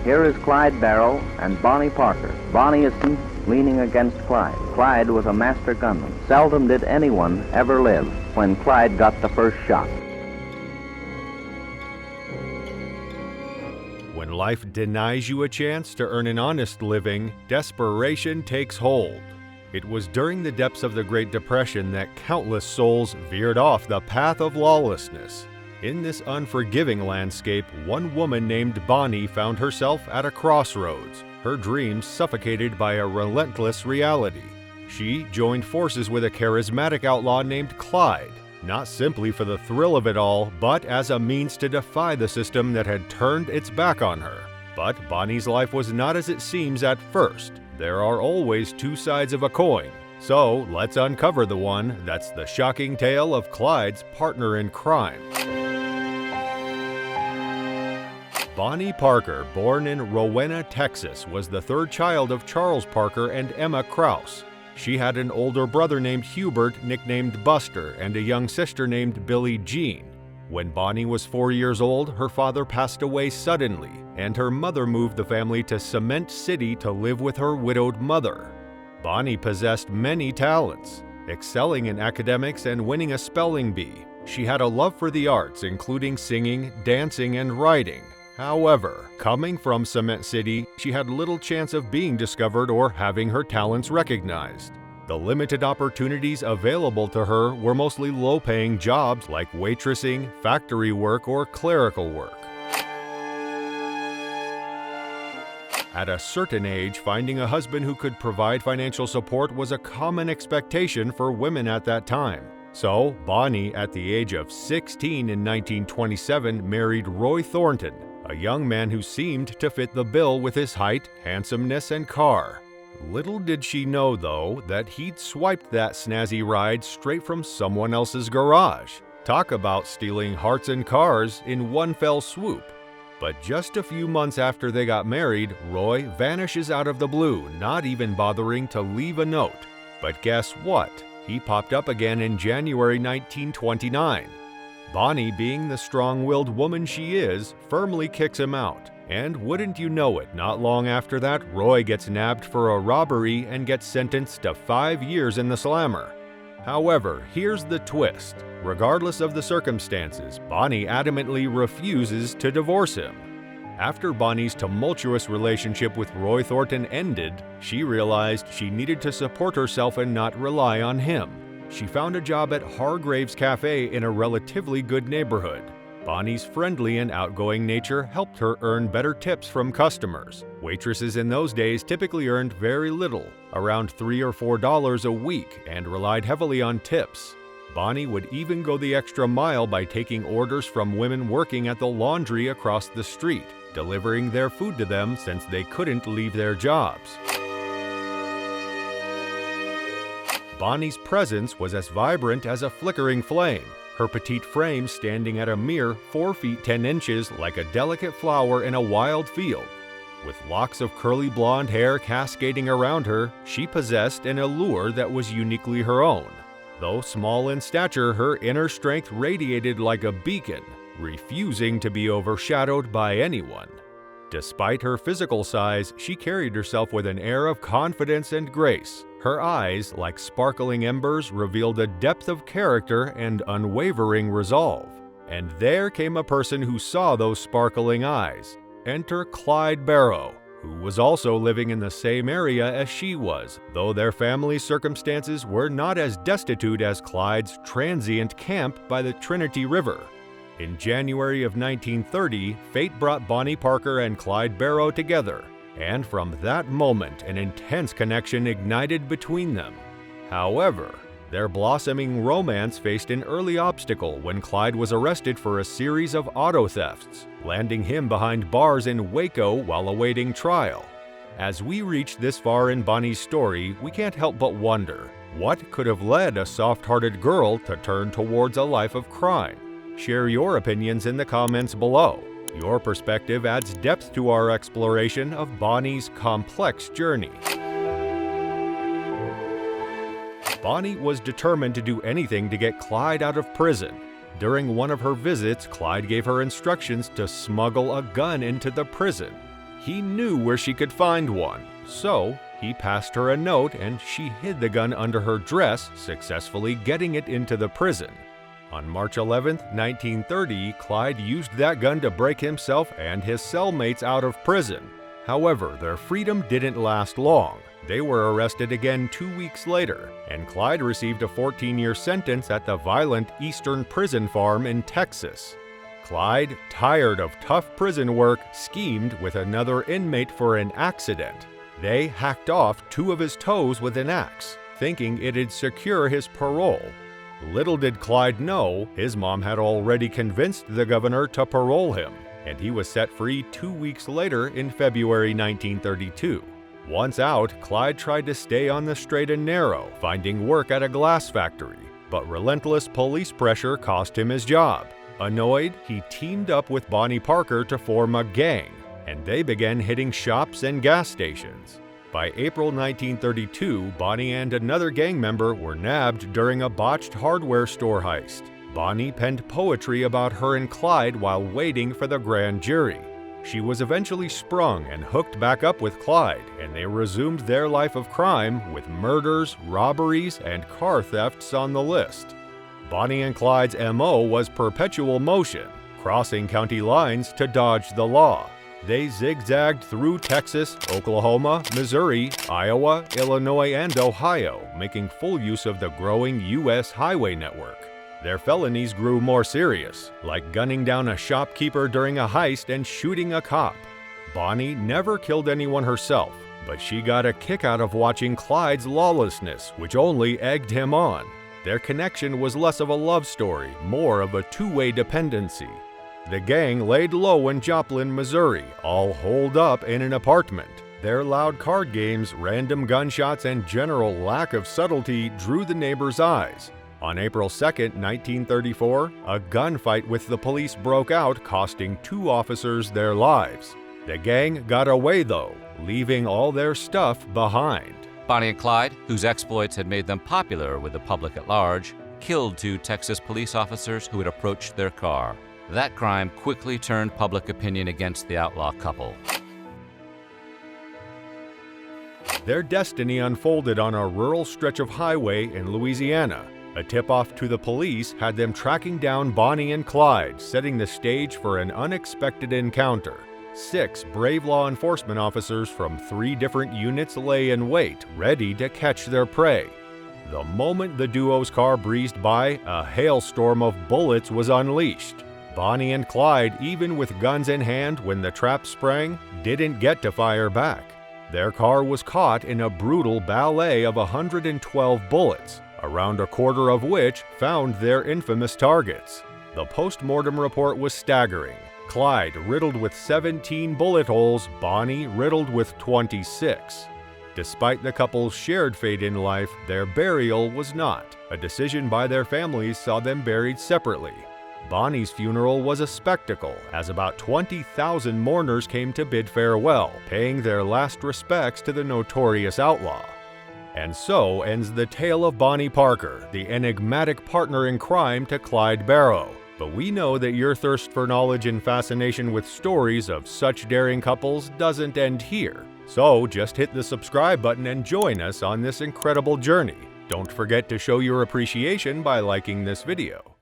Here is Clyde Barrow and Bonnie Parker. Bonnie is leaning against Clyde. Clyde was a master gunman. Seldom did anyone ever live when Clyde got the first shot. When life denies you a chance to earn an honest living, desperation takes hold. It was during the depths of the Great Depression that countless souls veered off the path of lawlessness. In this unforgiving landscape, one woman named Bonnie found herself at a crossroads, her dreams suffocated by a relentless reality. She joined forces with a charismatic outlaw named Clyde, not simply for the thrill of it all, but as a means to defy the system that had turned its back on her. But Bonnie's life was not as it seems at first. There are always two sides of a coin. So let's uncover the one that's the shocking tale of Clyde's partner in crime. Bonnie Parker, born in Rowena, Texas, was the third child of Charles Parker and Emma Krause. She had an older brother named Hubert, nicknamed Buster, and a young sister named Billie Jean. When Bonnie was 4 years old, her father passed away suddenly, and her mother moved the family to Cement City to live with her widowed mother. Bonnie possessed many talents, excelling in academics and winning a spelling bee. She had a love for the arts, including singing, dancing, and writing. However, coming from Cement City, she had little chance of being discovered or having her talents recognized. The limited opportunities available to her were mostly low-paying jobs like waitressing, factory work, or clerical work. At a certain age, finding a husband who could provide financial support was a common expectation for women at that time. So, Bonnie, at the age of 16 in 1927, married Roy Thornton, a young man who seemed to fit the bill with his height, handsomeness, and car. Little did she know, though, that he'd swiped that snazzy ride straight from someone else's garage. Talk about stealing hearts and cars in one fell swoop. But just a few months after they got married, Roy vanishes out of the blue, not even bothering to leave a note. But guess what? He popped up again in January 1929. Bonnie, being the strong-willed woman she is, firmly kicks him out. And wouldn't you know it, not long after that, Roy gets nabbed for a robbery and gets sentenced to 5 years in the slammer. However, here's the twist. Regardless of the circumstances, Bonnie adamantly refuses to divorce him. After Bonnie's tumultuous relationship with Roy Thornton ended, she realized she needed to support herself and not rely on him. She found a job at Hargrave's Cafe in a relatively good neighborhood. Bonnie's friendly and outgoing nature helped her earn better tips from customers. Waitresses in those days typically earned very little, around $3 or $4 a week, and relied heavily on tips. Bonnie would even go the extra mile by taking orders from women working at the laundry across the street, delivering their food to them since they couldn't leave their jobs. Bonnie's presence was as vibrant as a flickering flame, her petite frame standing at a mere 4 feet 10 inches like a delicate flower in a wild field. With locks of curly blonde hair cascading around her, she possessed an allure that was uniquely her own. Though small in stature, her inner strength radiated like a beacon, refusing to be overshadowed by anyone. Despite her physical size, she carried herself with an air of confidence and grace. Her eyes, like sparkling embers, revealed a depth of character and unwavering resolve. And there came a person who saw those sparkling eyes. Enter Clyde Barrow, who was also living in the same area as she was, though their family's circumstances were not as destitute as Clyde's transient camp by the Trinity River. In January of 1930, fate brought Bonnie Parker and Clyde Barrow together, and from that moment an intense connection ignited between them. However, their blossoming romance faced an early obstacle when Clyde was arrested for a series of auto thefts, landing him behind bars in Waco while awaiting trial. As we reach this far in Bonnie's story, we can't help but wonder, what could have led a soft-hearted girl to turn towards a life of crime? Share your opinions in the comments below. Your perspective adds depth to our exploration of Bonnie's complex journey. Bonnie was determined to do anything to get Clyde out of prison. During one of her visits, Clyde gave her instructions to smuggle a gun into the prison. He knew where she could find one, so he passed her a note and she hid the gun under her dress, successfully getting it into the prison. On March 11, 1930, Clyde used that gun to break himself and his cellmates out of prison. However, their freedom didn't last long. They were arrested again 2 weeks later, and Clyde received a 14-year sentence at the violent Eastern Prison Farm in Texas. Clyde, tired of tough prison work, schemed with another inmate for an accident. They hacked off 2 of his toes with an axe, thinking it'd secure his parole. Little did Clyde know, his mom had already convinced the governor to parole him, and he was set free 2 weeks later in February 1932. Once out, Clyde tried to stay on the straight and narrow, finding work at a glass factory, but relentless police pressure cost him his job. Annoyed, he teamed up with Bonnie Parker to form a gang, and they began hitting shops and gas stations. By April 1932, Bonnie and another gang member were nabbed during a botched hardware store heist. Bonnie penned poetry about her and Clyde while waiting for the grand jury. She was eventually sprung and hooked back up with Clyde, and they resumed their life of crime with murders, robberies, and car thefts on the list. Bonnie and Clyde's MO was perpetual motion, crossing county lines to dodge the law. They zigzagged through Texas, Oklahoma, Missouri, Iowa, Illinois, and Ohio, making full use of the growing U.S. highway network. Their felonies grew more serious, like gunning down a shopkeeper during a heist and shooting a cop. Bonnie never killed anyone herself, but she got a kick out of watching Clyde's lawlessness, which only egged him on. Their connection was less of a love story, more of a two-way dependency. The gang laid low in Joplin, Missouri, all holed up in an apartment. Their loud card games, random gunshots, and general lack of subtlety drew the neighbors' eyes. On April 2, 1934, a gunfight with the police broke out, costing 2 officers their lives. The gang got away though, leaving all their stuff behind. Bonnie and Clyde, whose exploits had made them popular with the public at large, killed 2 Texas police officers who had approached their car. That crime quickly turned public opinion against the outlaw couple. Their destiny unfolded on a rural stretch of highway in Louisiana. A tip-off to the police had them tracking down Bonnie and Clyde, setting the stage for an unexpected encounter. 6 brave law enforcement officers from 3 different units lay in wait, ready to catch their prey. The moment the duo's car breezed by, a hailstorm of bullets was unleashed. Bonnie and Clyde, even with guns in hand when the trap sprang, didn't get to fire back. Their car was caught in a brutal ballet of 112 bullets, around a quarter of which found their infamous targets. The post-mortem report was staggering. Clyde riddled with 17 bullet holes, Bonnie riddled with 26. Despite the couple's shared fate in life, their burial was not. A decision by their families saw them buried separately. Bonnie's funeral was a spectacle, as about 20,000 mourners came to bid farewell, paying their last respects to the notorious outlaw. And so ends the tale of Bonnie Parker, the enigmatic partner in crime to Clyde Barrow. But we know that your thirst for knowledge and fascination with stories of such daring couples doesn't end here. So just hit the subscribe button and join us on this incredible journey. Don't forget to show your appreciation by liking this video.